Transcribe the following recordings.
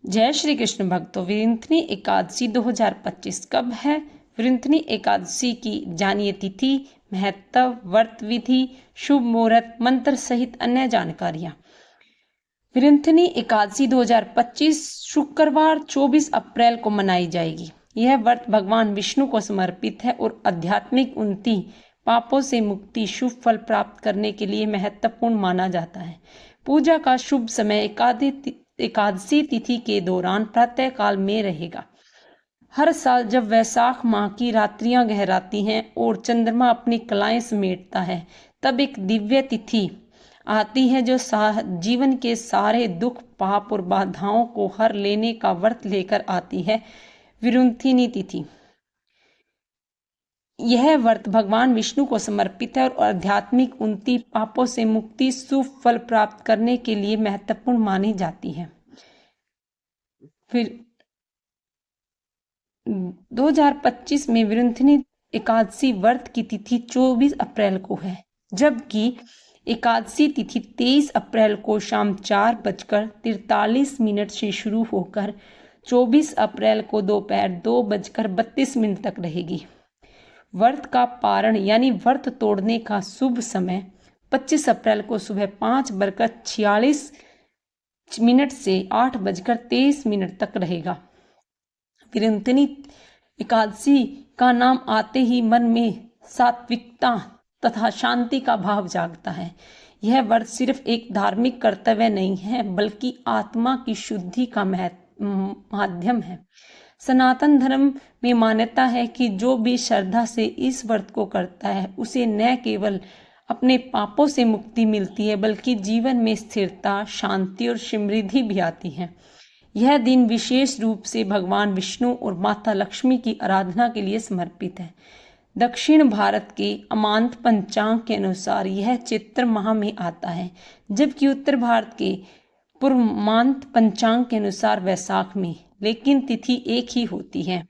जय श्री कृष्ण भक्तों, विरिंथनी एकादशी 2025 कब है? विरिंथनी एकादशी की जानिए तिथि, महत्व, व्रत विधि, शुभ मुहूर्त, मंत्र सहित अन्य जानकारियां। विरिंथनी एकादशी 2025 शुक्रवार 24 अप्रैल को मनाई जाएगी। यह व्रत भगवान विष्णु को समर्पित है और आध्यात्मिक उन्नति, पापों से मुक्ति, शुभ फल प्राप्त करने के लिए महत्वपूर्ण माना जाता है। पूजा का शुभ समय एकादशी तिथि के दौरान प्रातः काल में रहेगा। हर साल जब वैशाख माह की रात्रियां गहराती हैं और चंद्रमा अपनी कलाएं समेटता है, तब एक दिव्य तिथि आती है जो जीवन के सारे दुख, पाप और बाधाओं को हर लेने का व्रत लेकर आती है, विरुंथिनी तिथि। यह व्रत भगवान विष्णु को समर्पित है और आध्यात्मिक उन्नति, पापों से मुक्ति, शुभ फल प्राप्त करने के लिए महत्वपूर्ण मानी जाती है। फिर 2025 में विरिंथनी एकादशी व्रत की तिथि 24 अप्रैल को है, जबकि एकादशी तिथि 23 अप्रैल को शाम 4:43 से शुरू होकर 24 अप्रैल को दोपहर 2:32 तक रहेगी। व्रत का पारण यानी व्रत तोड़ने का शुभ समय 25 अप्रैल को सुबह 5:46 से 8:23 तक रहेगा। विरिंथनी एकादशी का नाम आते ही मन में सात्विकता तथा शांति का भाव जागता है। यह व्रत सिर्फ एक धार्मिक कर्तव्य नहीं है, बल्कि आत्मा की शुद्धि का माध्यम है। सनातन धर्म में मान्यता है कि जो भी श्रद्धा से इस व्रत को करता है, उसे न केवल अपने पापों से मुक्ति मिलती है, बल्कि जीवन में स्थिरता, शांति और समृद्धि भी आती है। यह दिन विशेष रूप से भगवान विष्णु और माता लक्ष्मी की आराधना के लिए समर्पित है। दक्षिण भारत के अमांत पंचांग के अनुसार यह चैत्र माह में आता है, जबकि उत्तर भारत के पूर्वांत पंचांग के अनुसार वैशाख में, लेकिन तिथि एक ही होती है।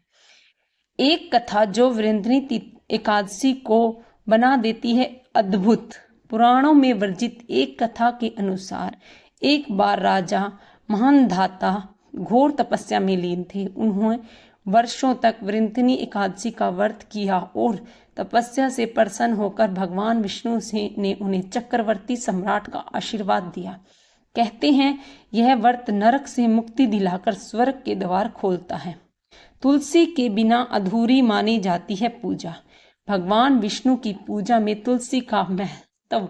एक कथा जो विरिंथनी एकादशी को बना देती है अद्भुत। पुराणों में वर्णित एक कथा के अनुसार एक बार राजा महानधाता घोर तपस्या में लीन थे। उन्होंने वर्षों तक विरिंथनी एकादशी का व्रत किया और तपस्या से प्रसन्न होकर भगवान विष्णु ने उन्हें चक्रवर्ती सम्राट का आशीर्वाद दिया। कहते हैं यह व्रत नरक से मुक्ति दिलाकर स्वर्ग के द्वार खोलता है। तुलसी के बिना अधूरी मानी जाती है पूजा। भगवान विष्णु की पूजा में तुलसी का महत्व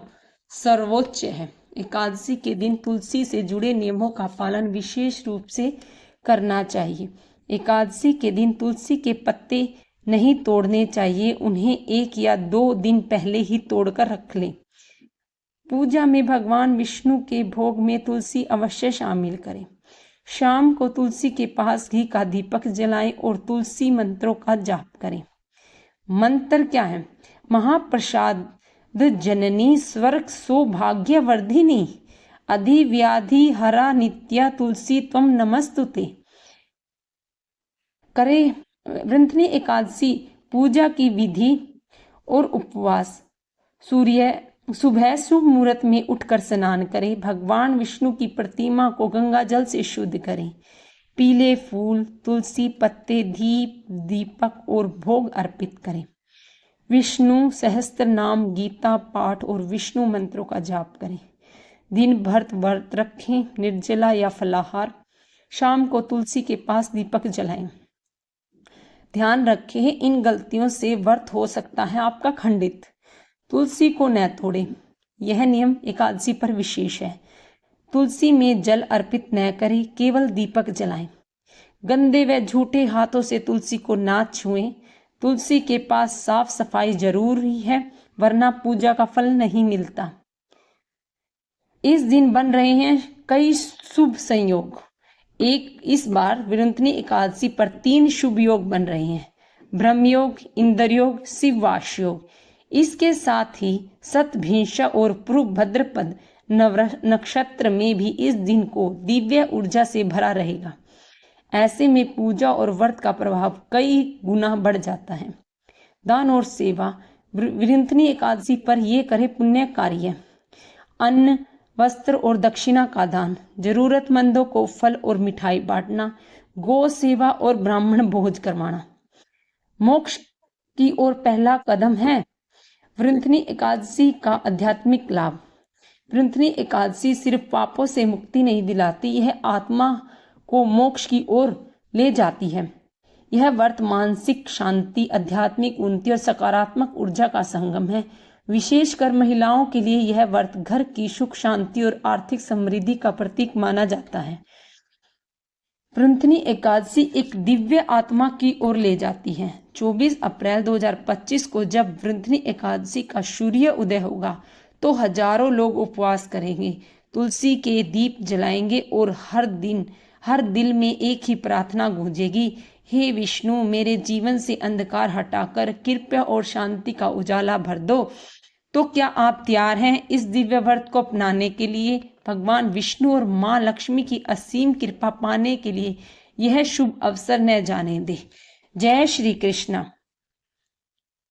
सर्वोच्च है। एकादशी के दिन तुलसी से जुड़े नियमों का पालन विशेष रूप से करना चाहिए। एकादशी के दिन तुलसी के पत्ते नहीं तोड़ने चाहिए, उन्हें 1 या 2 दिन पहले ही तोड़कर रख लें। पूजा में भगवान विष्णु के भोग में तुलसी अवश्य शामिल करें। शाम को तुलसी के पास घी का दीपक जलाएं और तुलसी मंत्रों का जाप करें। मंत्र क्या है? महाप्रसाद जननी स्वर्ग सौभाग्यवर्धिनी अधिव्याधि हरा नित्या तुलसी त्वं नमस्तुते। करें विरिंथनी एकादशी पूजा की विधि और उपवास। सुबह शुभ मुहूर्त में उठकर स्नान करें। भगवान विष्णु की प्रतिमा को गंगा जल से शुद्ध करें। पीले फूल, तुलसी पत्ते, दीपक और भोग अर्पित करें। विष्णु सहस्त्र नाम, गीता पाठ और विष्णु मंत्रों का जाप करें। दिन भर व्रत रखें, निर्जला या फलाहार। शाम को तुलसी के पास दीपक जलाएं। ध्यान रखें, इन गलतियों से व्रत हो सकता है आपका खंडित। तुलसी को न तोड़ें, यह नियम एकादशी पर विशेष है। तुलसी में जल अर्पित न करें, केवल दीपक जलाएं। गंदे व झूठे हाथों से तुलसी को ना छुएं। तुलसी के पास साफ सफाई जरूरी है, वरना पूजा का फल नहीं मिलता। इस दिन बन रहे हैं कई शुभ संयोग। इस बार विरिंथनी एकादशी पर 3 शुभ योग बन रहे हैं: ब्रह्म योग, इंद्र योग, शिववास योग। इसके साथ ही शतभिषा और पूर्व भद्रपद नक्षत्र में भी इस दिन को दिव्य ऊर्जा से भरा रहेगा। ऐसे में पूजा और व्रत का प्रभाव कई गुना बढ़ जाता है। दान और सेवा। विरिंथनी एकादशी पर ये करें पुण्य कार्य। अन्न वस्त्र और दक्षिणा का दान, जरूरतमंदों को फल और मिठाई बांटना, गौ सेवा और ब्राह्मण भोज करवाना। मोक्ष की ओर पहला कदम है वृंथनी एकादशी का आध्यात्मिक लाभ। वृंथनी एकादशी सिर्फ पापों से मुक्ति नहीं दिलाती, यह आत्मा को मोक्ष की ओर ले जाती है। यह व्रत मानसिक शांति, आध्यात्मिक उन्नति और सकारात्मक ऊर्जा का संगम है। विशेषकर महिलाओं के लिए यह व्रत घर की सुख शांति और आर्थिक समृद्धि का प्रतीक माना जाता है। वृंथनी एकादशी एक दिव्य आत्मा की ओर ले जाती है। 24 अप्रैल 2025 को जब वृंथनी एकादशी का सूर्य उदय होगा तो हजारों लोग उपवास करेंगे, तुलसी के दीप जलाएंगे और हर दिल में एक ही प्रार्थना गूंजेगी, हे विष्णु, मेरे जीवन से अंधकार हटाकर कृपा और शांति का उजाला भर दो। तो क्या आप तैयार हैं इस दिव्य व्रत को अपनाने के लिए? भगवान विष्णु और मां लक्ष्मी की असीम कृपा पाने के लिए यह शुभ अवसर न जाने दे। जय श्री कृष्ण।